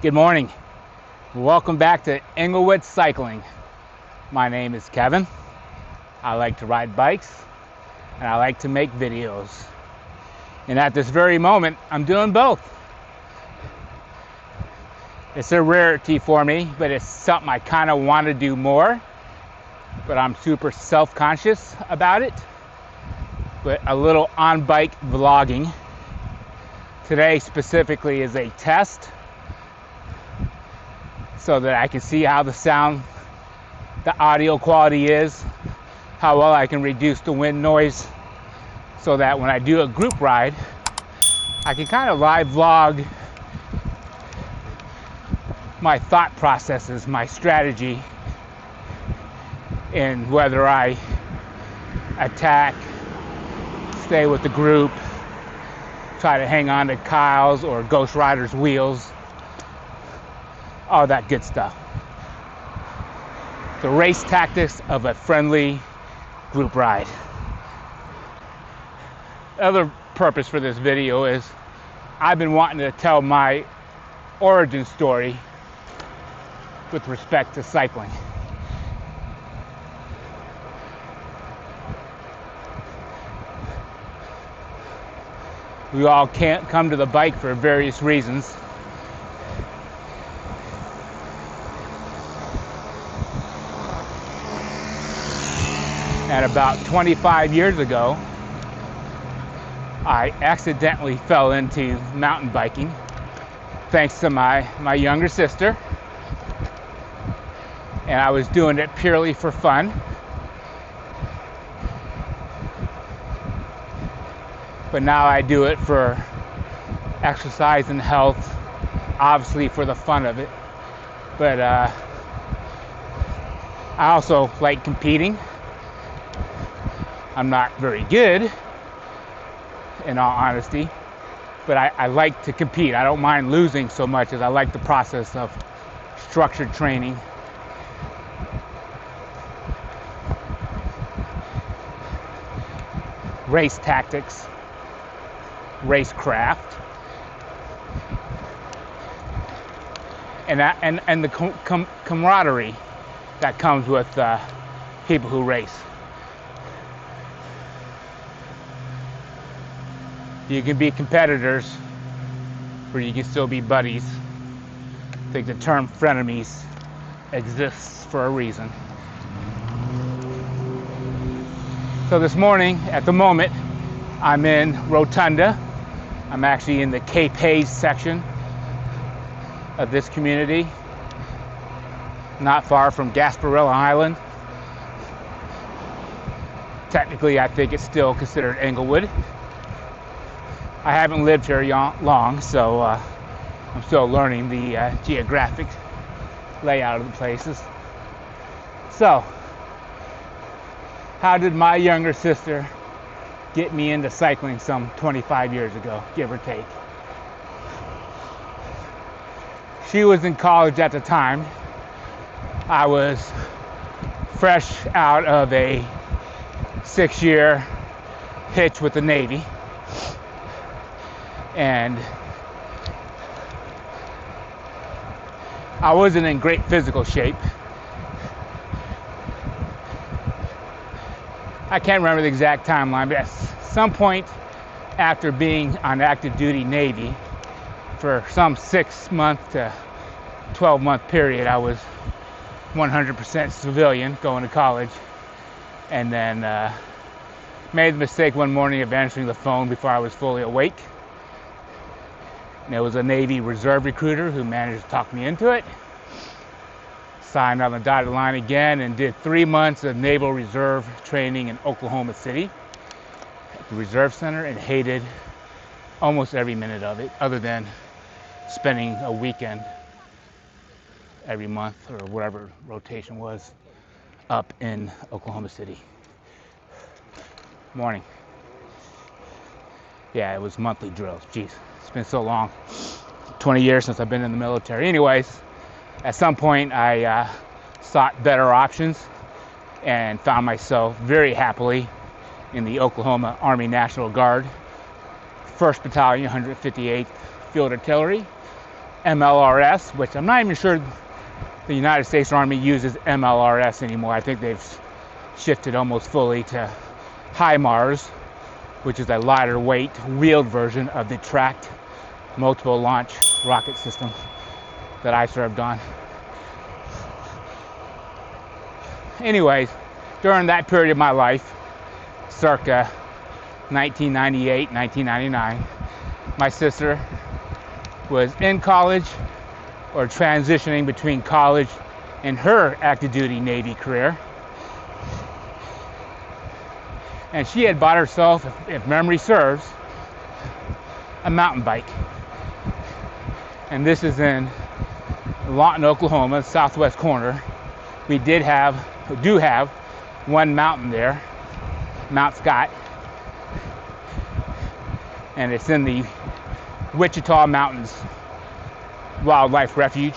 Good morning. Welcome back to Englewood Cycling. My name is Kevin. I like to ride bikes and I like to make videos. And at this very moment, I'm doing both. It's a rarity for me, but it's something I kind of want to do more. But I'm super self-conscious about it. But a little on-bike vlogging. Today specifically is a test so that I can see how the audio quality is, how well I can reduce the wind noise, so that when I do a group ride, I can kind of live vlog my thought processes, my strategy, and whether I attack, stay with the group, try to hang on to Kyle's or Ghost Rider's wheels, all that good stuff. The race tactics of a friendly group ride. The other purpose for this video is I've been wanting to tell my origin story with respect to cycling. We all can't come to the bike for various reasons. And about 25 years ago, I accidentally fell into mountain biking thanks to my younger sister. And I was doing it purely for fun. But now I do it for exercise and health, obviously for the fun of it. But I also like competing. I'm not very good, in all honesty, but I like to compete. I don't mind losing so much as I like the process of structured training. Race tactics, racecraft, and the camaraderie that comes with people who race. You can be competitors, or you can still be buddies. I think the term frenemies exists for a reason. So this morning, at the moment, I'm in Rotunda. I'm actually in the Cape Hayes section of this community, not far from Gasparilla Island. Technically, I think it's still considered Englewood. I haven't lived here long, so I'm still learning the geographic layout of the places. So, how did my younger sister get me into cycling some 25 years ago, give or take? She was in college at the time. I was fresh out of a 6-year hitch with the Navy. And I wasn't in great physical shape. I can't remember the exact timeline, but at some point after being on active duty Navy for some 6-month to 12-month period, I was 100% civilian going to college, and then made the mistake one morning of answering the phone before I was fully awake. And it was a Navy Reserve recruiter who managed to talk me into it. Signed on the dotted line again and did 3 months of Naval Reserve training in Oklahoma City at the Reserve Center, and hated almost every minute of it, other than spending a weekend every month or whatever rotation was up in Oklahoma City. Morning. Yeah, it was monthly drills. Jeez, it's been so long. 20 years since I've been in the military. Anyways, at some point I sought better options and found myself very happily in the Oklahoma Army National Guard, 1st Battalion, 158th Field Artillery, MLRS, which I'm not even sure the United States Army uses MLRS anymore. I think they've shifted almost fully to HIMARS, which is a lighter weight wheeled version of the tracked multiple launch rocket system that I served on. Anyways, during that period of my life, circa 1998, 1999, my sister was in college or transitioning between college and her active duty Navy career. And she had bought herself, if memory serves, a mountain bike. And this is in Lawton, Oklahoma, southwest corner. We do have one mountain there, Mount Scott. And it's in the Wichita Mountains Wildlife Refuge,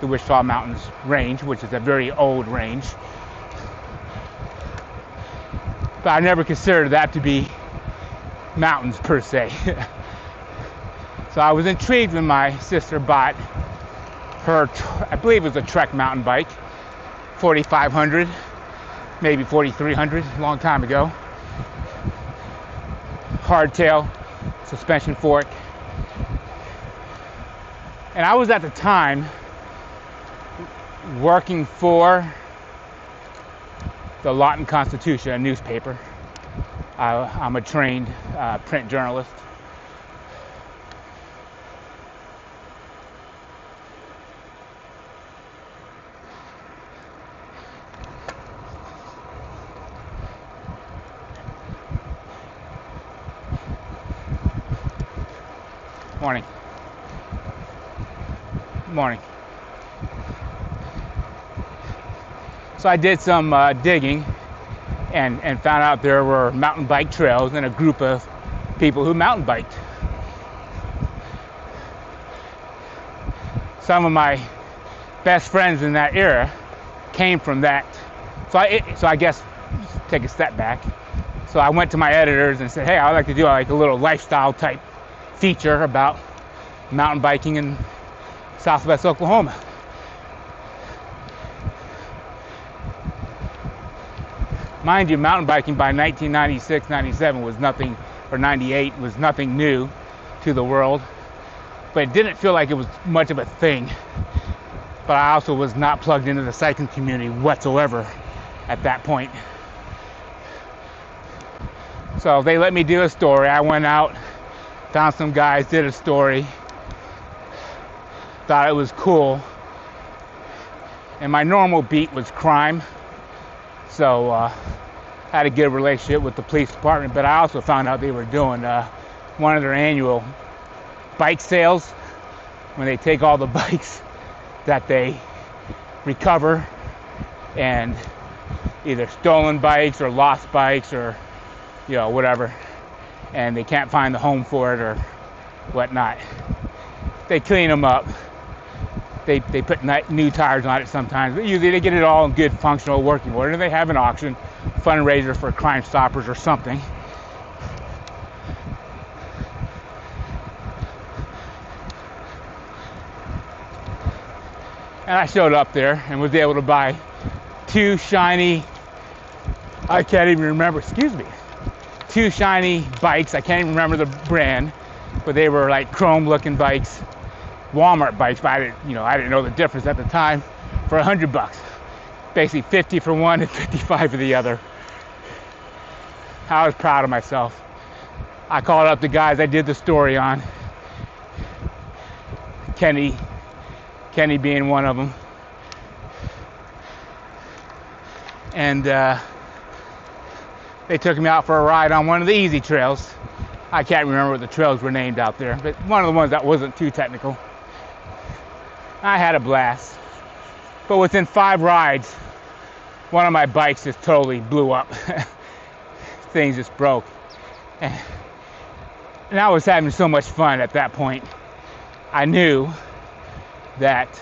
the Wichita Mountains Range, which is a very old range. But I never considered that to be mountains per se. So I was intrigued when my sister bought her, I believe it was a Trek mountain bike, 4,500, maybe 4,300, a long time ago. Hardtail, suspension fork. And I was at the time working for the Lawton Constitution, a newspaper. I'm a trained print journalist. Morning. Morning. So I did some digging and found out there were mountain bike trails and a group of people who mountain biked. Some of my best friends in that era came from that. So I guess take a step back. So I went to my editors and said, hey, I'd like to do like a little lifestyle type feature about mountain biking in southwest Oklahoma. Mind you, mountain biking by 1996, 97 was nothing, or 98 was nothing new to the world, but it didn't feel like it was much of a thing. But I also was not plugged into the cycling community whatsoever at that point. So they let me do a story. I went out, found some guys, did a story, thought it was cool. And my normal beat was crime. So I had a good relationship with the police department, but I also found out they were doing one of their annual bike sales when they take all the bikes that they recover, and either stolen bikes or lost bikes or whatever, and they can't find the home for it or whatnot. They clean them up. They put new tires on it sometimes, but usually they get it all in good functional working order. And they have an auction, fundraiser for Crime Stoppers or something. And I showed up there and was able to buy two shiny, I can't even remember, two shiny bikes. I can't even remember the brand, but they were like chrome looking bikes. Walmart bikes, but I didn't know the difference at the time, for $100. Basically 50 for one and 55 for the other. I was proud of myself. I called up the guys I did the story on. Kenny being one of them. And they took me out for a ride on one of the easy trails. I can't remember what the trails were named out there, but one of the ones that wasn't too technical. I had a blast. But within 5 rides, one of my bikes just totally blew up. Things just broke. And I was having so much fun at that point. I knew that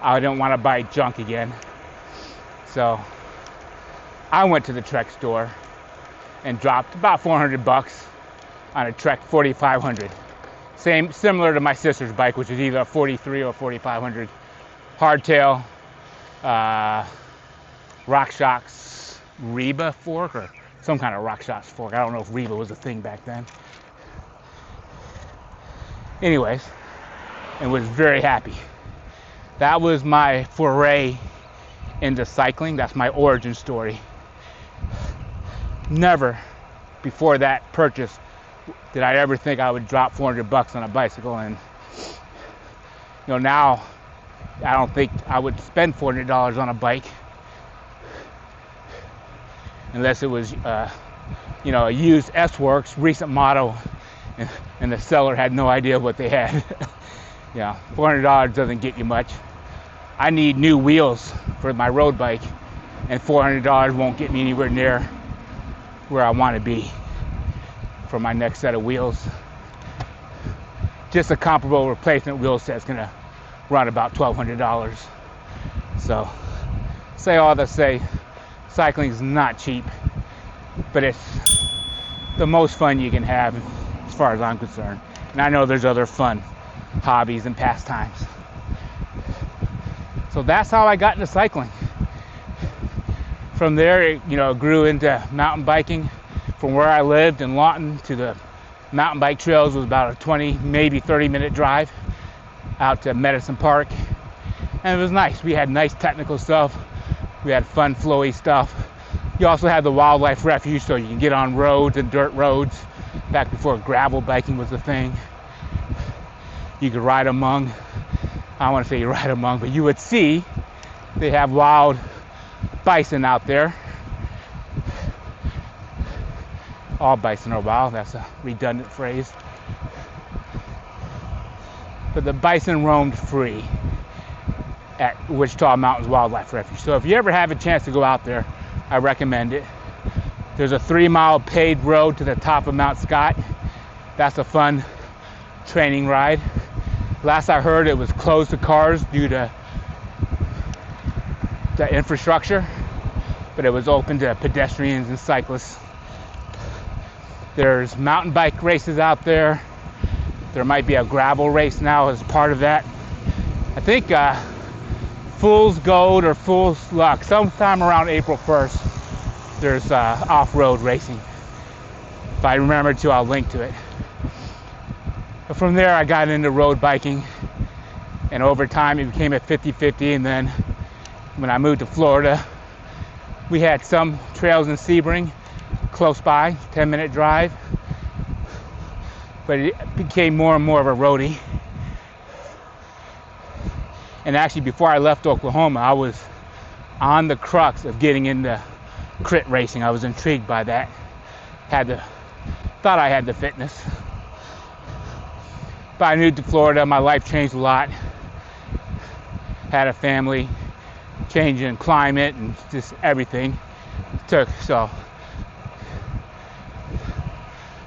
I didn't want to buy junk again. So I went to the Trek store and dropped about $400 on a Trek 4500. Similar to my sister's bike, which is either a 43 or 4500 hardtail, RockShox Reba fork, or some kind of RockShox fork. I don't know if Reba was a thing back then. Anyways, and was very happy. That was my foray into cycling. That's my origin story. Never before that purchase did I ever think I would drop $400 on a bicycle, and now I don't think I would spend $400 on a bike unless it was a used S-Works recent model, and the seller had no idea what they had. $400 doesn't get you much. I need new wheels for my road bike, and $400 won't get me anywhere near where I want to be for my next set of wheels. Just a comparable replacement wheel set's gonna run about $1,200. So, say all to say, cycling is not cheap, but it's the most fun you can have as far as I'm concerned. And I know there's other fun hobbies and pastimes. So that's how I got into cycling. From there, it grew into mountain biking. From where I lived in Lawton to the mountain bike trails was about a 20, maybe 30-minute drive out to Medicine Park. And it was nice. We had nice technical stuff. We had fun, flowy stuff. You also had the wildlife refuge, so you can get on roads and dirt roads back before gravel biking was a thing. You could ride among, I don't want to say you ride among, but you would see they have wild bison out there. All bison are wild, that's a redundant phrase. But the bison roamed free at Wichita Mountains Wildlife Refuge. So if you ever have a chance to go out there, I recommend it. There's a 3-mile paved road to the top of Mount Scott. That's a fun training ride. Last I heard, it was closed to cars due to the infrastructure, but it was open to pedestrians and cyclists. There's mountain bike races out there. There might be a gravel race now as part of that. I think Fool's Gold or Fool's Luck, sometime around April 1st, there's off-road racing. If I remember to, I'll link to it. But from there, I got into road biking, and over time it became a 50-50, and then when I moved to Florida, we had some trails in Sebring, close by, 10-minute drive, but it became more and more of a roadie. And actually, before I left Oklahoma, I was on the crux of getting into crit racing. I was intrigued by that. Thought I had the fitness. But I moved to Florida, my life changed a lot. Had a family, change in climate, and just everything so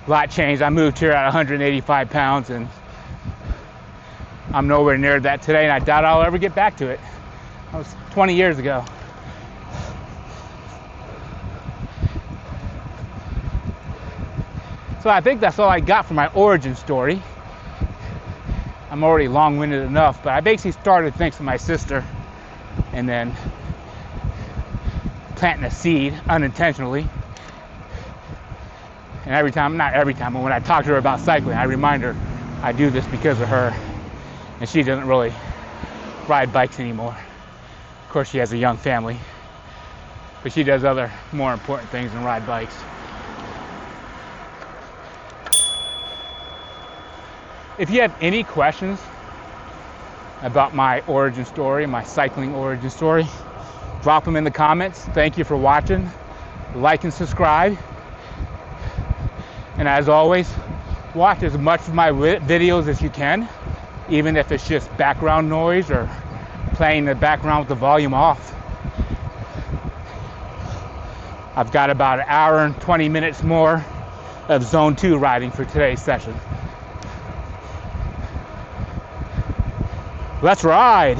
a lot changed. I moved here at 185 pounds, and I'm nowhere near that today, and I doubt I'll ever get back to it. That was 20 years ago. So I think that's all I got for my origin story. I'm already long-winded enough, but I basically started thanks to my sister, and then planting a seed unintentionally. And not every time, but when I talk to her about cycling, I remind her I do this because of her. And she doesn't really ride bikes anymore. Of course, she has a young family, but she does other more important things than ride bikes. If you have any questions about my origin story, my cycling origin story, drop them in the comments. Thank you for watching. Like and subscribe. And as always, watch as much of my videos as you can, even if it's just background noise or playing in the background with the volume off. I've got about an hour and 20 minutes more of Zone 2 riding for today's session. Let's ride!